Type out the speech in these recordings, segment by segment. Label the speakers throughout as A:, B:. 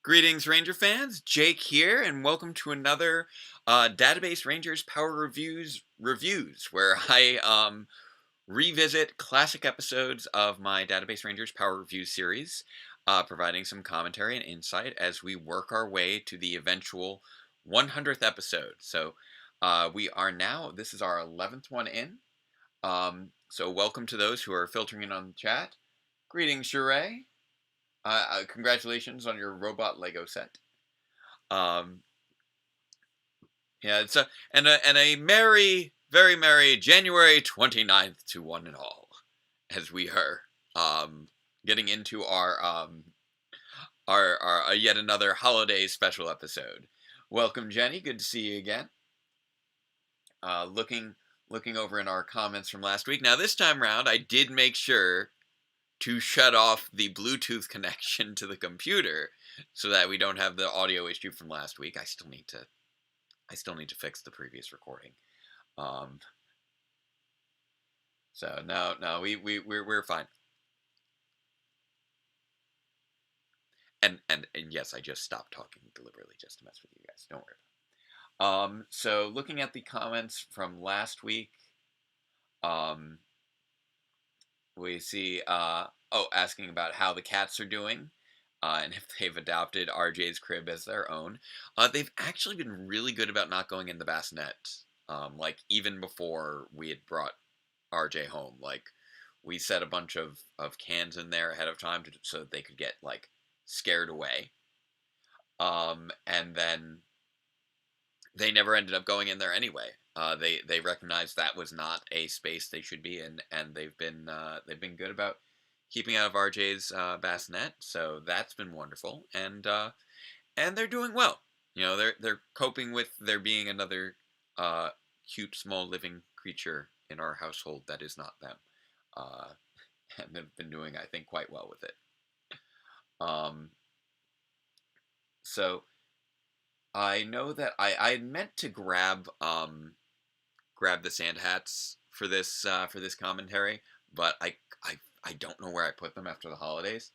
A: Greetings, Ranger fans. Jake here, and welcome to another Database Rangers Power Reviews, where I revisit classic episodes of my Database Rangers Power Reviews series, providing some commentary and insight as we work our way to the eventual 100th episode. So this is our 11th one in. So welcome to those who are filtering in on the chat. Greetings, Sheree. Congratulations on your robot Lego set. Yeah, it's a merry, very merry January 29th to one and all, as we are getting into our yet another holiday special episode. Welcome, Jenny. Good to see you again. Looking over in our comments from last week. Now this time around, I did make sure to shut off the Bluetooth connection to the computer so that we don't have the audio issue from last week. I still need to fix the previous recording. So no, we're fine. And yes, I just stopped talking deliberately just to mess with you guys. Don't worry. So looking at the comments from last week, we see asking about how the cats are doing. And if they've adopted RJ's crib as their own. They've actually been really good about not going in the bassinet. Like, even before we had brought RJ home. Like, we set a bunch of cans in there ahead of time so that they could get, like, scared away. And then they never ended up going in there anyway. They recognized that was not a space they should be in, and they've been good about keeping out of RJ's bassinet, so that's been wonderful, and they're doing well. You know, they're coping with there being another cute small living creature in our household that is not them, and they've been doing, I think, quite well with it. So I know that I had meant to grab the sand hats for this commentary, but I don't know where I put them after the holidays.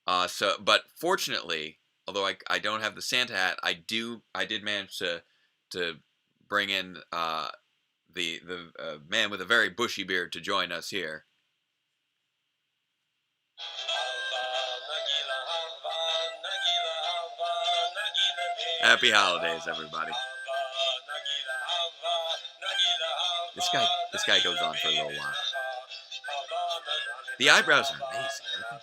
A: But fortunately, although I don't have the Santa hat, I did manage to bring in the man with a very bushy beard to join us here. Happy holidays, everybody. This guy goes on for a little while. The eyebrows are amazing, aren't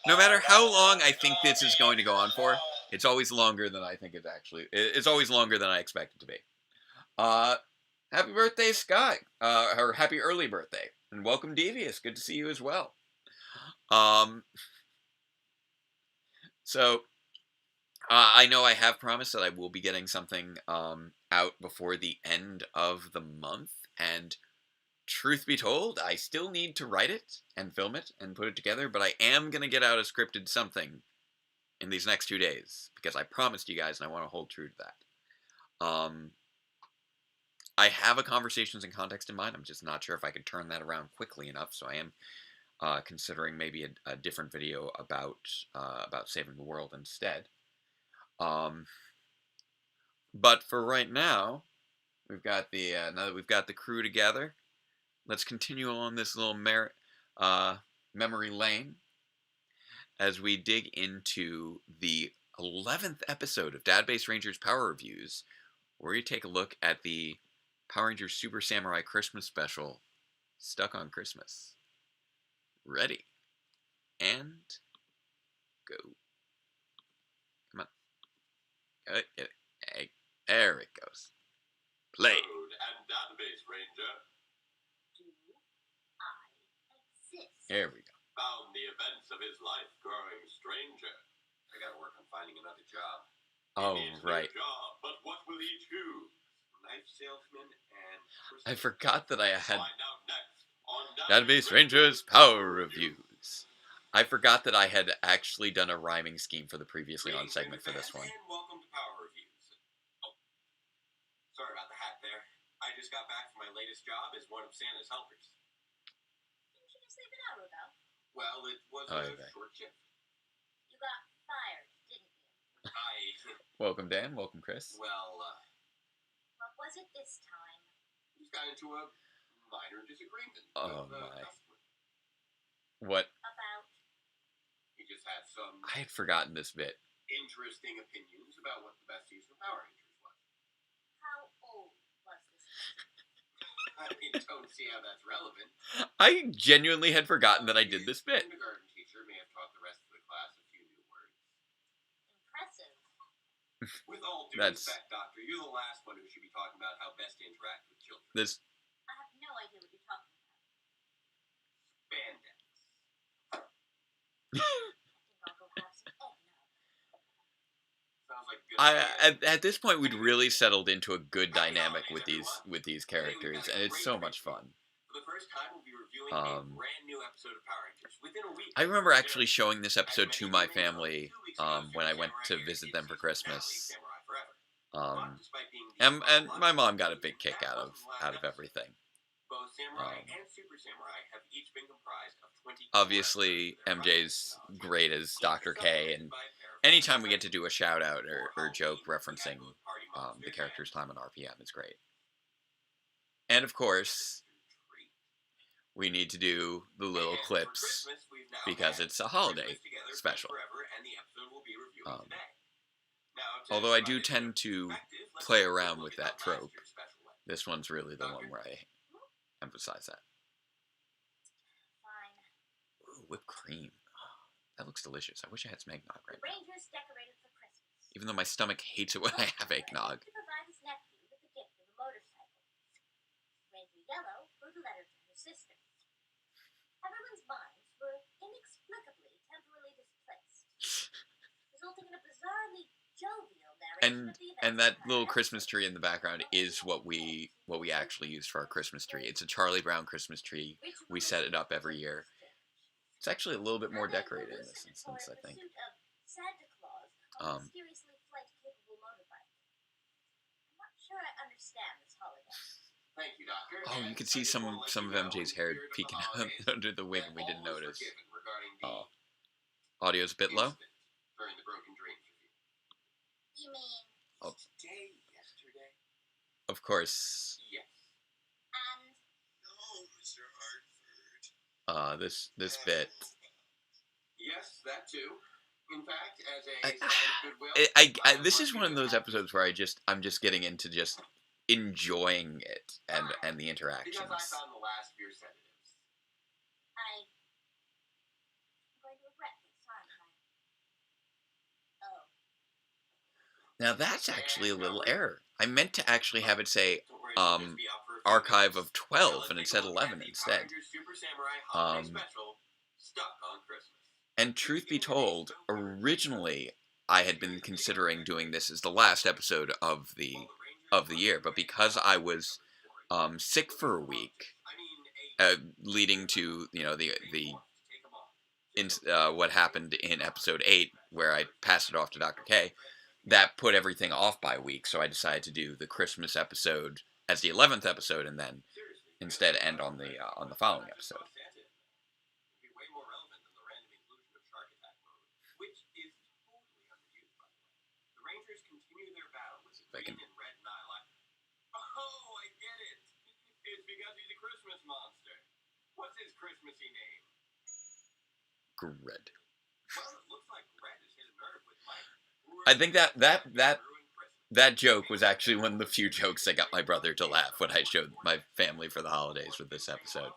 A: they? No matter how long I think this is going to go on for, it's always longer than I think it's actually. It's always longer than I expect it to be. Happy birthday, Sky. Or happy early birthday. And welcome, Devious. Good to see you as well. So, I know I have promised that I will be getting something out before the end of the month, and truth be told, I still need to write it and film it and put it together, but I am going to get out a scripted something in these next 2 days, because I promised you guys and I want to hold true to that. I have a conversations and context in mind. I'm just not sure if I could turn that around quickly enough, so I am considering maybe a different video about saving the world instead. But for right now, we've got now that we've got the crew together, let's continue on this little memory lane as we dig into the 11th episode of Database Rangers Power Reviews, where we take a look at the Power Rangers Super Samurai Christmas Special, Stuck on Christmas. Ready. And go. Come on. Hey, there it goes. Play.
B: And Database Ranger.
C: Do I exist?
A: There we go.
B: Found the events of his life growing stranger. I gotta work on finding another job.
A: Oh,
B: He needs
A: right.
B: No job, but what will he choose? Knife salesman and...
A: I forgot that I had
B: Find out next on
A: Database Rangers Power Reviews. I forgot that I had actually done a rhyming scheme for the previously on segment for this one.
B: And welcome to Power Reviews. Oh, sorry about the hat there. I just got back from my latest job as one of Santa's helpers. sleep an hour ago. Well, it was
A: Okay.
B: a short shift. You got fired, didn't you?
A: Welcome, Dan. Welcome, Chris.
B: Well, what was it this time? We just got into a minor disagreement
A: Oh,
B: with
A: my.
B: customer.
A: What?
B: About? He just had some
A: I had forgotten this bit.
B: interesting opinions about what the best use of Power Rangers was. How old was this? I don't see how that's relevant.
A: I genuinely had forgotten that I did this bit.
B: The kindergarten teacher may have taught the rest of the class a few new words. Impressive. With all due respect, Doctor, you're the last one who should be talking about how best to interact with children. I have no idea what you're talking about. Spandex. I think I'll go have some eggnog. Sounds like good.
A: At this point, we'd really settled into a good dynamic with these characters, and it's so much fun.
B: For the first time, we'll be reviewing a brand new episode of Power Rangers within a week.
A: I remember actually showing this episode to my family when I went to visit them for Christmas. And my mom got a big kick out of everything.
B: Both Samurai and Super Samurai have each been comprised of 20.
A: Obviously, MJ's great as Dr. K, and anytime we get to do a shout out or joke referencing the character's time on RPM is great. And of course, we need to do the little clips because it's a holiday special. Although I do tend to play around with that trope, this one's really the one where I emphasize that. Ooh, whipped cream. Oh, that looks delicious. I wish I had some eggnog right now. Even though my stomach hates it when I have eggnog.
B: Everyone's minds were inexplicably temporarily displaced, resulting in a bizarrely jovial narration of the events.
A: And that little Christmas tree in the background is what we actually use for our Christmas tree. It's a Charlie Brown Christmas tree. We set it up every year. It's actually a little bit more decorated in this instance, I think.
B: Santa Claus on a mysteriously flight-capable motorbike. I'm not sure I understand this holiday. Thank you, Doctor.
A: Oh, you can see some of MJ's hair peeking out under the wig, and we didn't notice. Oh, audio's a bit low.
B: During the Broken Dreams review. You mean yesterday?
A: Of course.
B: Yes. And no, Mr. Hartford.
A: This bit.
B: Yes, that too. In fact, as a sign of goodwill,
A: this is one of those episodes where I'm just getting into just enjoying it and the interactions.
B: Because I found the last of your sedatives. I'm going to regret this, aren't I? Oh.
A: Now that's actually a little error. I meant to actually have it say archive of 12 and it said 11 instead. And truth be told, originally I had been considering doing this as the last episode of the year, but because I was sick for a week, leading to what happened in episode 8, where I passed it off to Dr. K, that put everything off by a week. So I decided to do the Christmas episode as the 11th episode, and then instead end on the following episode.
B: If I can. Oh, I get it. It's because he's a Christmas monster. What's his Christmassy name?
A: Gred.
B: Well, it looks like Gred has hit a nerve with Mike.
A: I think that joke was actually one of the few jokes that got my brother to laugh when I showed my family for the holidays with this episode.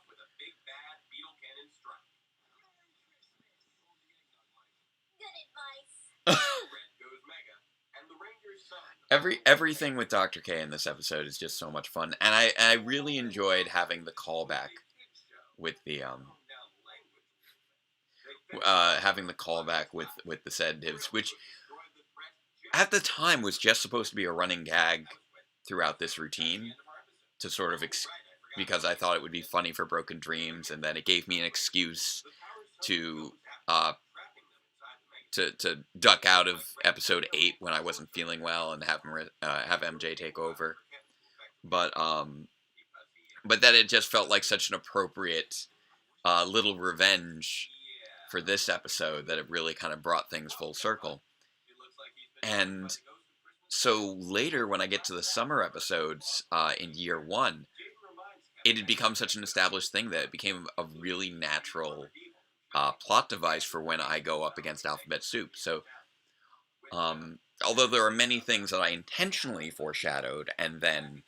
B: Good advice.
A: Everything with Dr. K in this episode is just so much fun, and I really enjoyed having the callback with the with the sedatives, which at the time was just supposed to be a running gag throughout this routine to sort of because I thought it would be funny for Broken Dreams, and then it gave me an excuse to duck out of episode 8 when I wasn't feeling well and have MJ take over, but that it just felt like such an appropriate little revenge for this episode that it really kind of brought things full circle. And so later, when I get to the summer episodes in year one, it had become such an established thing that it became a really natural plot device for when I go up against Alphabet Soup. So, although there are many things that I intentionally foreshadowed and then,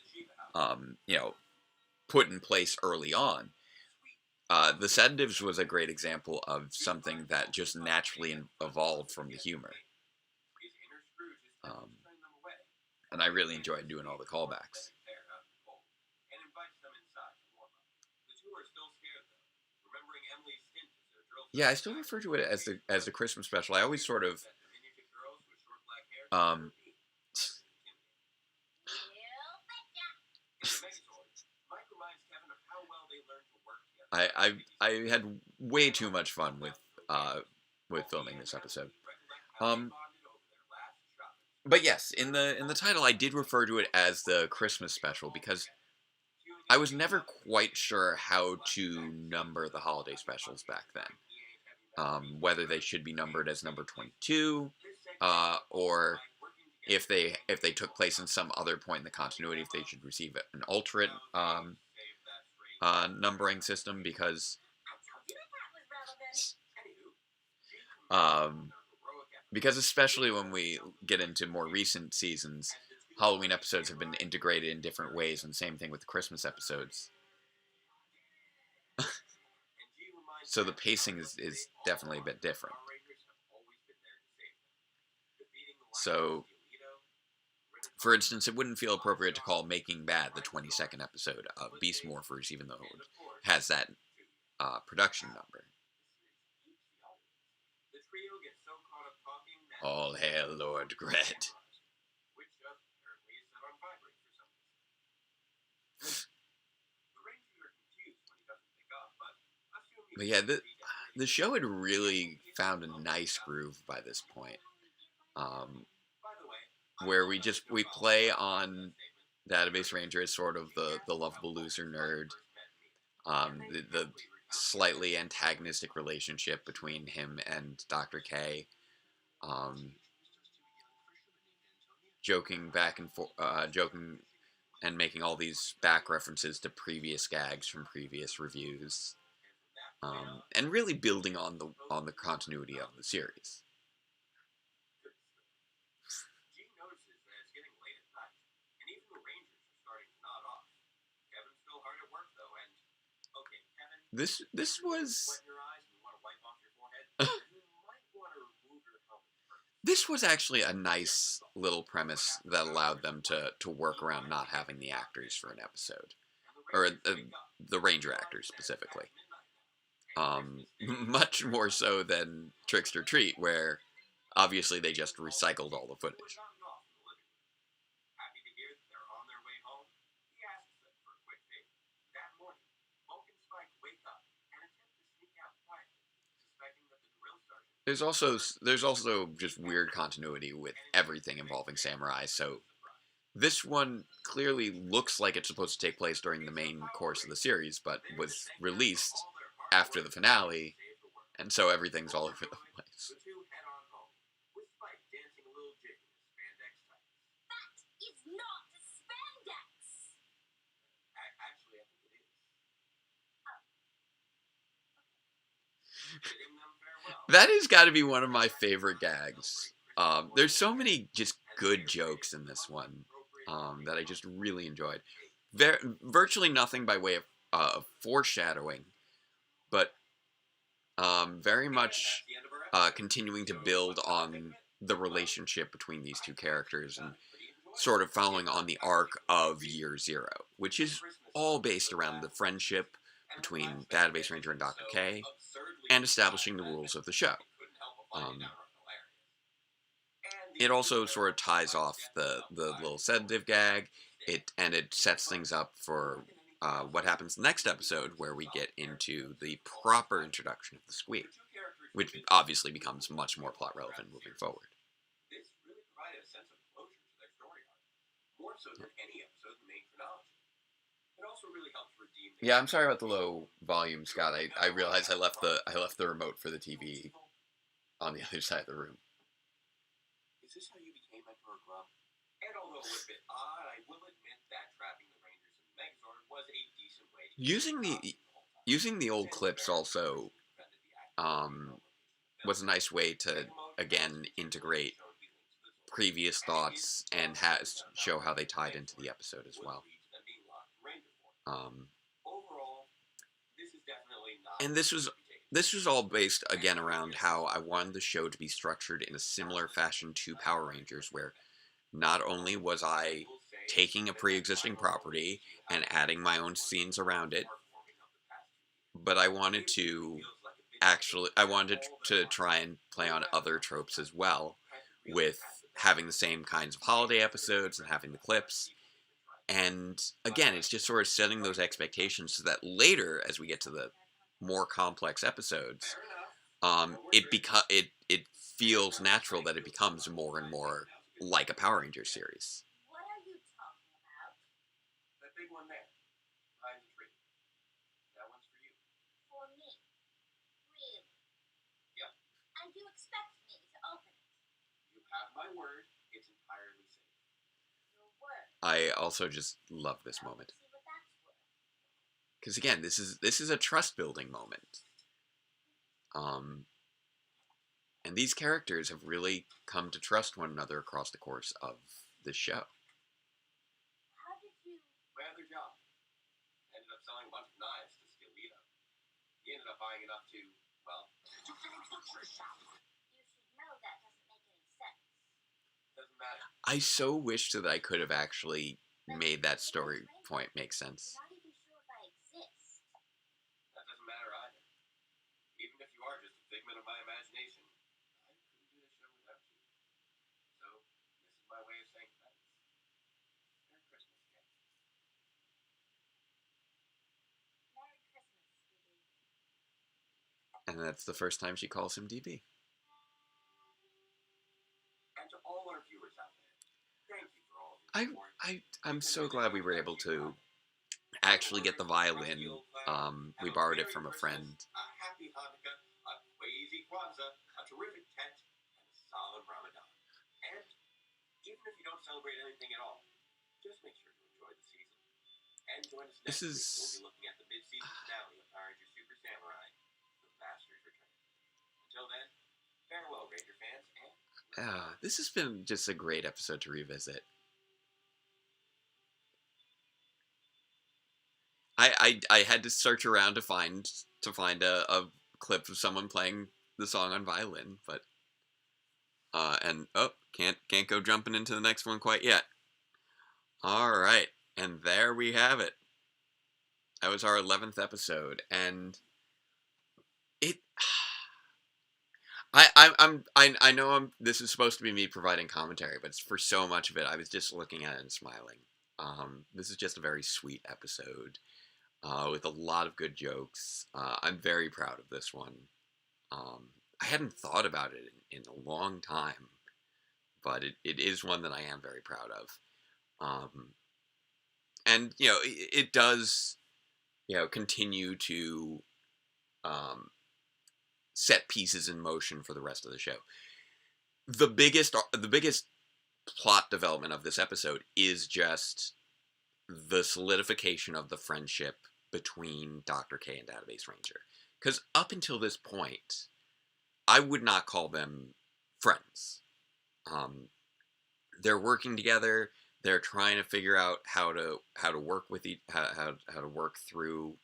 A: put in place early on, the sedatives was a great example of something that just naturally evolved from the humor. And I really enjoyed doing all the callbacks. Yeah, I still refer to it as the Christmas special. I always sort of I had way too much fun with filming this episode. But yes, in the title, I did refer to it as the Christmas special because I was never quite sure how to number the holiday specials back then. Whether they should be numbered as number 22, or if they took place in some other point in the continuity, if they should receive an alternate numbering system, because especially when we get into more recent seasons, Halloween episodes have been integrated in different ways, and the same thing with the Christmas episodes. So the pacing is definitely a bit different. So, for instance, it wouldn't feel appropriate to call Making Bad the 22nd episode of Beast Morphers, even though it has that production number. All hail Lord Gret. But yeah, the show had really found a nice groove by this point, where we play on Database Ranger as sort of the lovable loser nerd, the slightly antagonistic relationship between him and Dr. K, joking back and forth, joking and making all these back references to previous gags from previous reviews. And really building on the continuity of the series. This was this was actually a nice little premise that allowed them to work around not having the actors for an episode, or the Ranger actors specifically. Much more so than Trickster Treat, where obviously they just recycled all the footage. There's also just weird continuity with everything involving samurai. So this one clearly looks like it's supposed to take place during the main course of the series, but was released after the finale, and so everything's all over the place. That has got to be one of my favorite gags. There's so many just good jokes in this one that I just really enjoyed. Virtually nothing by way of foreshadowing, but very much continuing to build on the relationship between these two characters and sort of following on the arc of Year Zero, which is all based around the friendship between Database Ranger and Dr. K, and establishing the rules of the show. It also sort of ties off the little sedative gag, and it sets things up for what happens next episode, where we get into the proper introduction of the Squeak, which obviously becomes much more plot relevant moving forward. This really provided a sense of closure to their story arc, more so than any episode in the main chronology. It also really helps redeem Yeah, I'm sorry about the low volume, Scott. I realized I left the remote for the TV on the other side of the room.
B: Is this how you became Emperor Grump? And although it was a bit odd, I will admit that trapping the Rangers in the Megazord was a decent way to
A: using the old clips also was a nice way to again integrate previous thoughts and show how they tied into the episode as well. And this was all based again around how I wanted the show to be structured in a similar fashion to Power Rangers, where not only was I taking a pre-existing property and adding my own scenes around it, but I wanted to try and play on other tropes as well, with having the same kinds of holiday episodes and having the clips. And again, it's just sort of setting those expectations so that later, as we get to the more complex episodes, it feels natural that it becomes more and more like a Power Rangers series.
B: What are you talking about? That big one there, behind the tree. That one's for you. For me? Really? Yep. And you expect me to open it? You have my word. It's entirely safe. Your word.
A: I also just love this moment. Because again, this is a trust building moment. And these characters have really come to trust one another across the course of this show.
B: How did you... My other job. Ended up selling a bunch of knives to steal Lita. He ended up buying enough to, well... To fill a butcher shop. You should know that doesn't make any sense. Doesn't matter.
A: I so wish that I could have actually made that story point make sense.
B: Not even sure if I exist. That doesn't matter either. Even if you are just a figment of my imagination, I couldn't do the show without you. So, this is my way of saying thanks. Merry Christmas, Kate. Merry Christmas, DB.
A: And that's the first time she calls him DB.
B: And to all our viewers out there, thank you for all your support.
A: I'm so glad we were able to actually get the violin. We borrowed it from a friend.
B: A happy Hanukkah, a crazy Kwanzaa, a terrific tent, and a solemn Ramadan. And even if you don't celebrate anything at all, just make sure to enjoy the season. And join us next week. We'll be looking at the mid-season finale of Power Rangers Super Samurai, The Master's Return. Until then, farewell, Ranger fans, and...
A: this has been just a great episode to revisit. I had to search around to find a clip of someone playing the song on violin, but can't go jumping into the next one quite yet. All right, and there we have it. That was our 11th episode, and it. I know this is supposed to be me providing commentary, but for so much of it, I was just looking at it and smiling. This is just a very sweet episode. With a lot of good jokes. I'm very proud of this one. I hadn't thought about it in a long time, but it is one that I am very proud of. And, it does, continue to set pieces in motion for the rest of the show. The biggest plot development of this episode is just the solidification of the friendship between Dr. K and Database Ranger. Because up until this point, I would not call them friends. They're working together. They're trying to figure out how to work with how to work through,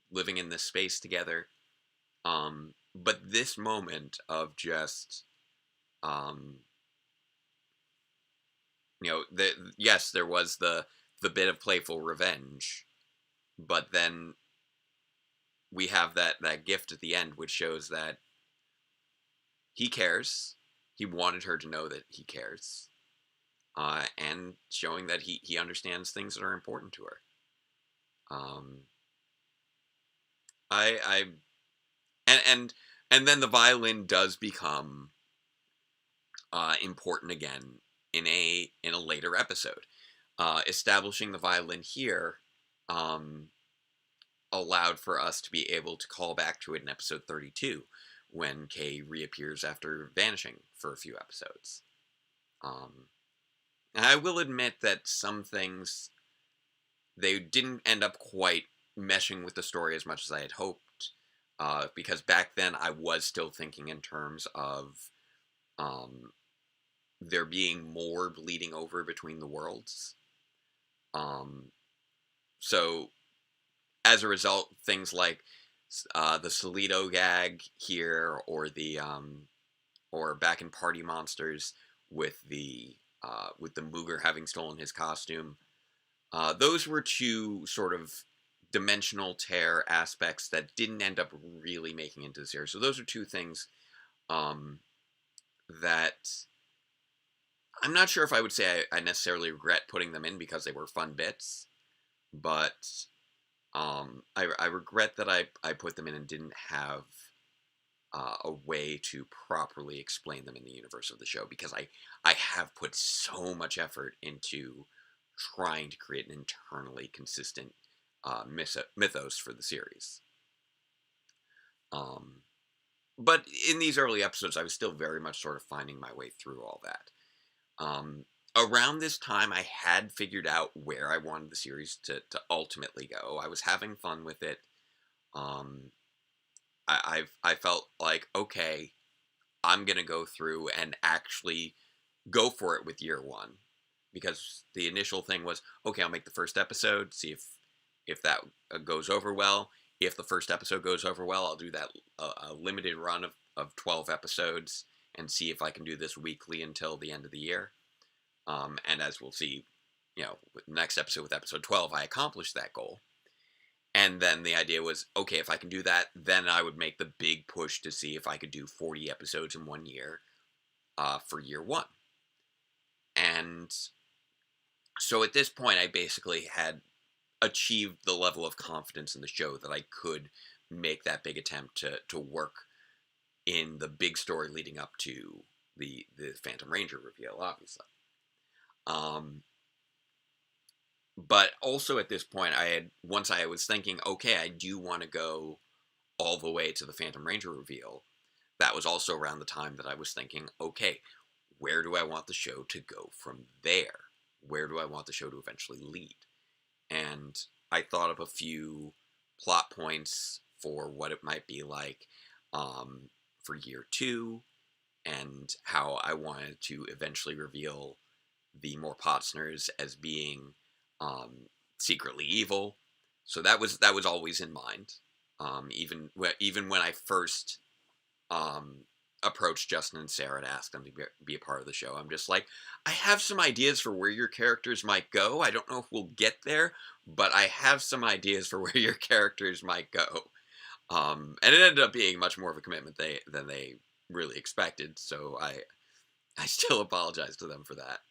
A: living in this space together. But this moment of just, yes, there was the bit of playful revenge, but then we have that gift at the end, which shows that he cares. He wanted her to know that he cares, and showing that he understands things that are important to her. And then the violin does become important again in a later episode. Establishing the violin here allowed for us to be able to call back to it in episode 32, when Kay reappears after vanishing for a few episodes. I will admit that some things, they didn't end up quite meshing with the story as much as I had hoped, because back then I was still thinking in terms of there being more bleeding over between the worlds. So as a result, things like the Solito gag here, or or back in Party Monsters with the Mooger having stolen his costume, those were two sort of dimensional tear aspects that didn't end up really making into the series. So those are two things that I'm not sure if I would say I necessarily regret putting them in because they were fun bits, but I regret that I put them in and didn't have a way to properly explain them in the universe of the show, because I have put so much effort into trying to create an internally consistent mythos for the series. But in these early episodes, I was still very much sort of finding my way through all that. Around this time, I had figured out where I wanted the series to ultimately go. I was having fun with it. I felt like, okay, I'm going to go through and actually go for it with year one. Because the initial thing was, okay, I'll make the first episode, see if that goes over well. If the first episode goes over well, I'll do that a limited run of 12 episodes and see if I can do this weekly until the end of the year. And as we'll see, with the next episode, with episode 12, I accomplished that goal. And then the idea was, okay, if I can do that, then I would make the big push to see if I could do 40 episodes in 1 year for year one. And so at this point, I basically had achieved the level of confidence in the show that I could make that big attempt to work in the big story leading up to the Phantom Ranger reveal, obviously. But also at this point, once I was thinking, okay, I do want to go all the way to the Phantom Ranger reveal, that was also around the time that I was thinking, okay, where do I want the show to go from there? Where do I want the show to eventually lead? And I thought of a few plot points for what it might be like for year two, and how I wanted to eventually reveal the Morpotsners as being secretly evil. So that was always in mind. Even when I first approached Justin and Sarah to ask them to be a part of the show, I'm just like, I have some ideas for where your characters might go. I don't know if we'll get there, but I have some ideas for where your characters might go. And it ended up being much more of a commitment than they really expected. So I still apologize to them for that.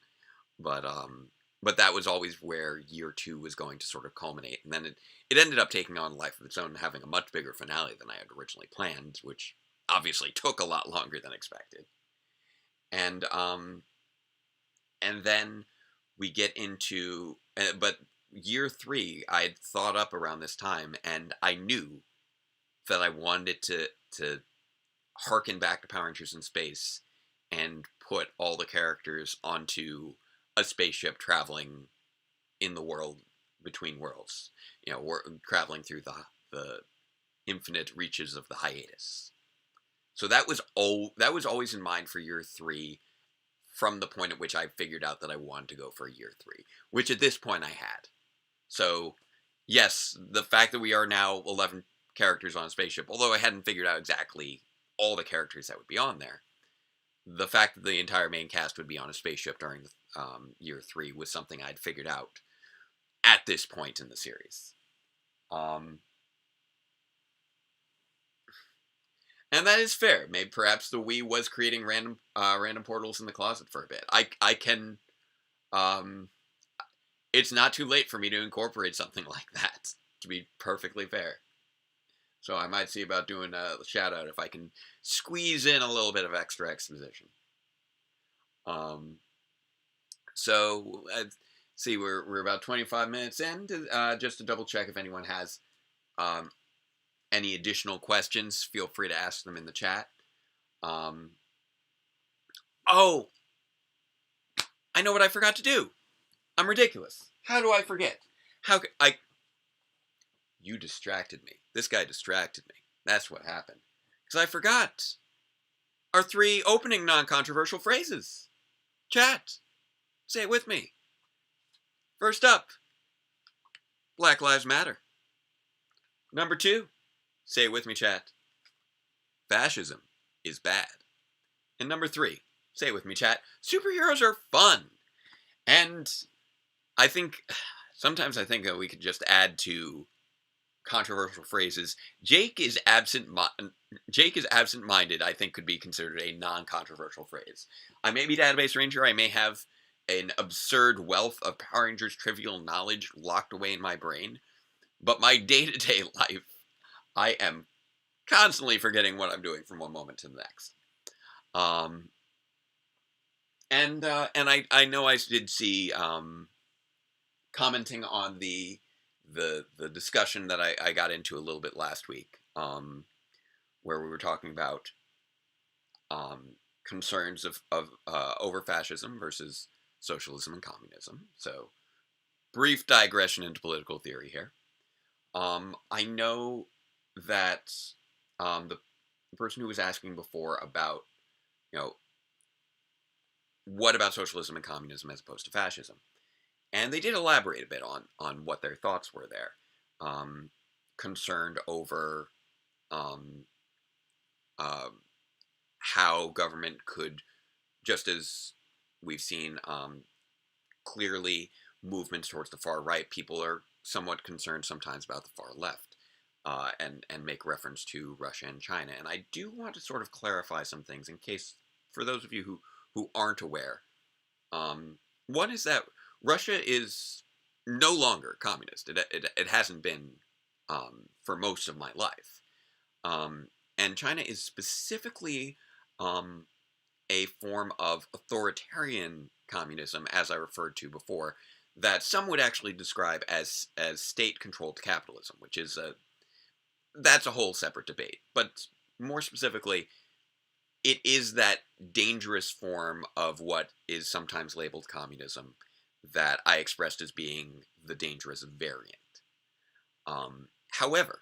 A: But that was always where year two was going to sort of culminate. And then it ended up taking on a life of its own, having a much bigger finale than I had originally planned, which obviously took a lot longer than expected. And then we get into, but year three, I had thought up around this time, and I knew that I wanted to harken back to Power Rangers in Space and put all the characters onto a spaceship traveling in the world between worlds. We're traveling through the infinite reaches of the hiatus. So that was always in mind for year three, from the point at which I figured out that I wanted to go for year three, which at this point I had. So yes, the fact that we are now 11 characters on a spaceship, although I hadn't figured out exactly all the characters that would be on there, the fact that the entire main cast would be on a spaceship during year three was something I'd figured out at this point in the series. And that is fair. Maybe perhaps the Wii was creating random portals in the closet for a bit. I can. It's not too late for me to incorporate something like that, to be perfectly fair. So I might see about doing a shout out if I can squeeze in a little bit of extra exposition. So let's see, we're about 25 minutes in. Just to double check if anyone has Any additional questions, feel free to ask them in the chat. Oh, I know what I forgot to do. I'm ridiculous. How do I forget? You distracted me. This guy distracted me. That's what happened. Because I forgot our 3 opening non-controversial phrases. Chat, say it with me. First up, Black Lives Matter. Number 2, say it with me, chat. Fascism is bad. And number 3, say it with me, chat. Superheroes are fun. And I think, sometimes I think that we could just add to controversial phrases. Jake is absent-minded, I think, could be considered a non-controversial phrase. I may be Database Ranger, I may have an absurd wealth of Power Rangers trivial knowledge locked away in my brain, but my day-to-day life, I am constantly forgetting what I'm doing from one moment to the next. And I know I did see, commenting on the discussion that I got into a little bit last week, where we were talking about concerns of over fascism versus socialism and communism. So, brief digression into political theory here. I know that the person who was asking before about, what about socialism and communism as opposed to fascism? And they did elaborate a bit on what their thoughts were there. Concerned over how government could, just as we've seen clearly movements towards the far right, people are somewhat concerned sometimes about the far left, and make reference to Russia and China. And I do want to sort of clarify some things in case, for those of you who aren't aware. One is that Russia is no longer communist. It hasn't been for most of my life. And China is specifically a form of authoritarian communism, as I referred to before, that some would actually describe as state-controlled capitalism, which is that's a whole separate debate. But more specifically, it is that dangerous form of what is sometimes labeled communism that I expressed as being the dangerous variant. However,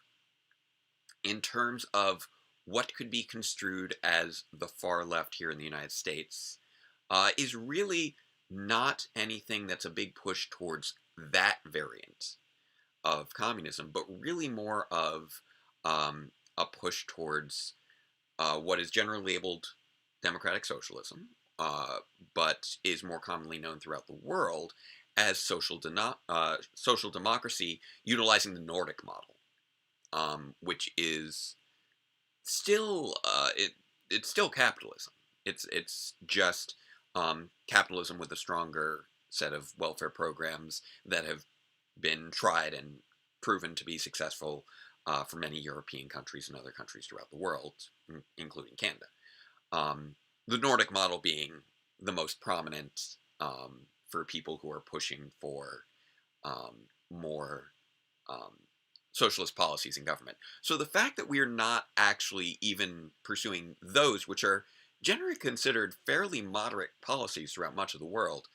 A: in terms of what could be construed as the far left here in the United States, is really not anything that's a big push towards that variant of communism, but really more of a push towards what is generally labeled democratic socialism, but is more commonly known throughout the world as social democracy, utilizing the Nordic model, which is still it's still capitalism. It's just capitalism with a stronger set of welfare programs that have been tried and proven to be successful for many European countries and other countries throughout the world, including Canada. The Nordic model being the most prominent for people who are pushing for more socialist policies in government. So the fact that we are not actually even pursuing those, which are generally considered fairly moderate policies throughout much of the world,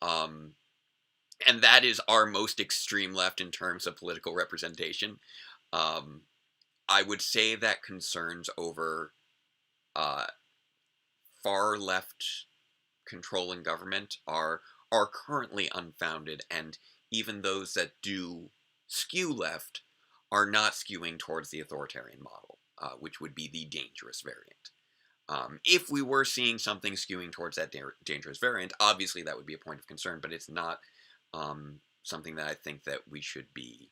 A: and that is our most extreme left in terms of political representation, I would say that concerns over far left control in government are currently unfounded, and even those that do skew left are not skewing towards the authoritarian model, which would be the dangerous variant. If we were seeing something skewing towards that dangerous variant, obviously that would be a point of concern, but it's not something that I think that we should be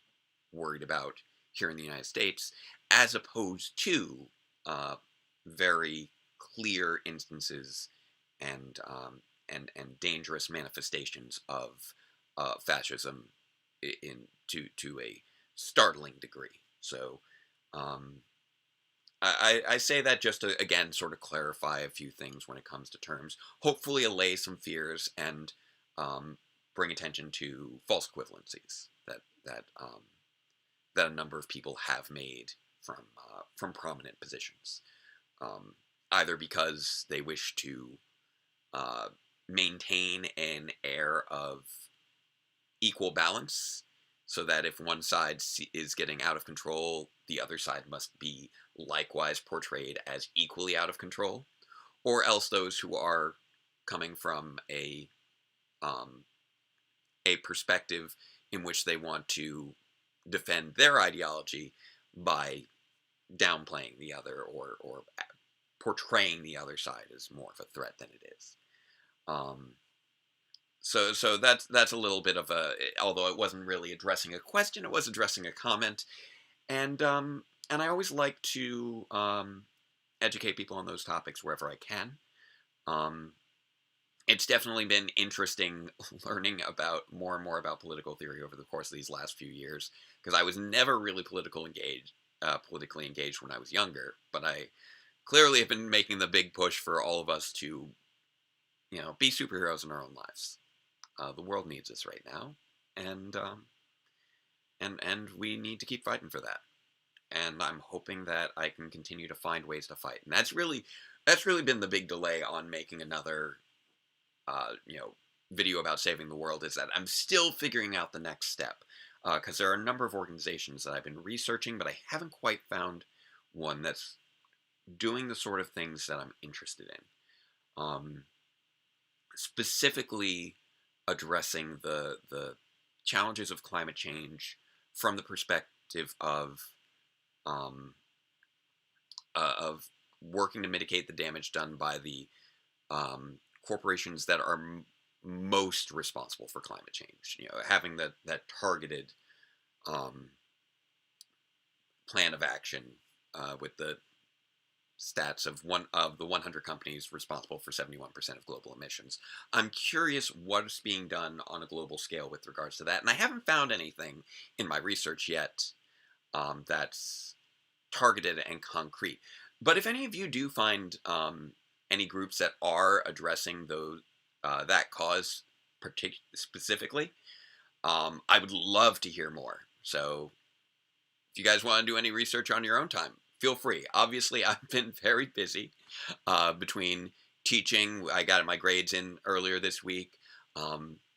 A: worried about here in the United States, as opposed to very clear instances and dangerous manifestations of fascism to a startling degree. So I say that just to, again, sort of clarify a few things when it comes to terms, hopefully allay some fears and bring attention to false equivalencies that that a number of people have made from prominent positions, either because they wish to maintain an air of equal balance, so that if one side is getting out of control, the other side must be likewise portrayed as equally out of control, or else those who are coming from a perspective in which they want to defend their ideology by downplaying the other, or portraying the other side as more of a threat than it is. So that's a little bit of a, although it wasn't really addressing a question, it was addressing a comment, and I always like to educate people on those topics wherever I can. It's definitely been interesting learning about more and more about political theory over the course of these last few years, because I was never really politically engaged when I was younger, but I clearly have been making the big push for all of us to, be superheroes in our own lives. The world needs us right now, and we need to keep fighting for that. And I'm hoping that I can continue to find ways to fight. And that's really been the big delay on making another video about saving the world, is that I'm still figuring out the next step, because there are a number of organizations that I've been researching, but I haven't quite found one that's doing the sort of things that I'm interested in. Specifically addressing the challenges of climate change from the perspective of working to mitigate the damage done by the corporations that are most responsible for climate change. Having that targeted plan of action with the stats of the 100 companies responsible for 71% of global emissions. I'm curious what's being done on a global scale with regards to that, and I haven't found anything in my research yet that's targeted and concrete. But if any of you do find any groups that are addressing those that cause specifically, I would love to hear more. So if you guys want to do any research on your own time, feel free. Obviously, I've been very busy between teaching. I got my grades in earlier this week,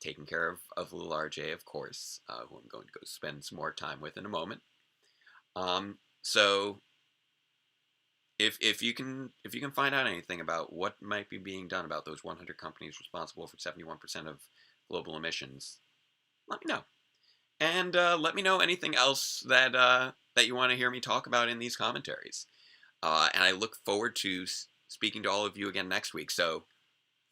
A: taking care of little RJ, of course, who I'm going to go spend some more time with in a moment. So if you can find out anything about what might be being done about those 100 companies responsible for 71% of global emissions, let me know. And let me know anything else that you want to hear me talk about in these commentaries. And I look forward to speaking to all of you again next week. So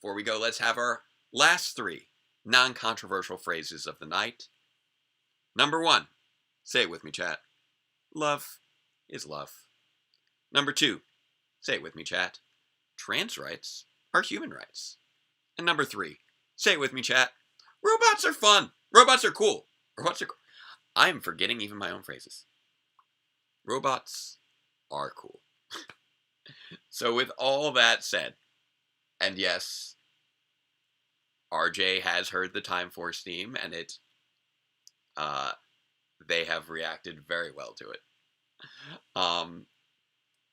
A: before we go, let's have our last 3 non-controversial phrases of the night. Number 1, say it with me, chat. Love is love. Number 2, say it with me, chat. Trans rights are human rights. And number 3, say it with me, chat. Robots are fun. Robots are cool. I'm forgetting even my own phrases. Robots are cool. So with all that said, and yes, RJ has heard the Time Force theme, and they have reacted very well to it.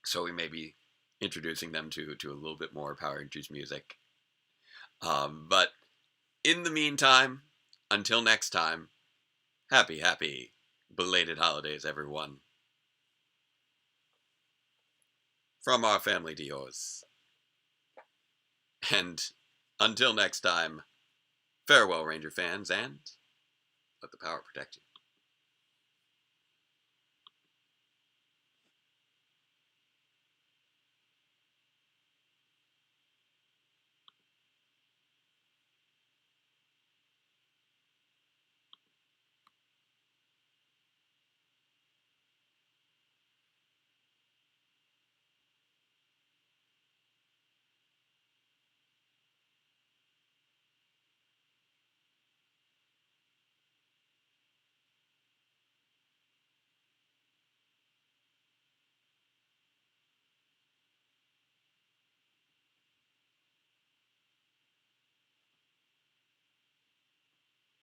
A: So we may be introducing them to a little bit more Power Rangers music. But in the meantime, until next time, happy belated holidays, everyone. From our family to yours. And until next time, farewell, Ranger fans, and let the power protect you.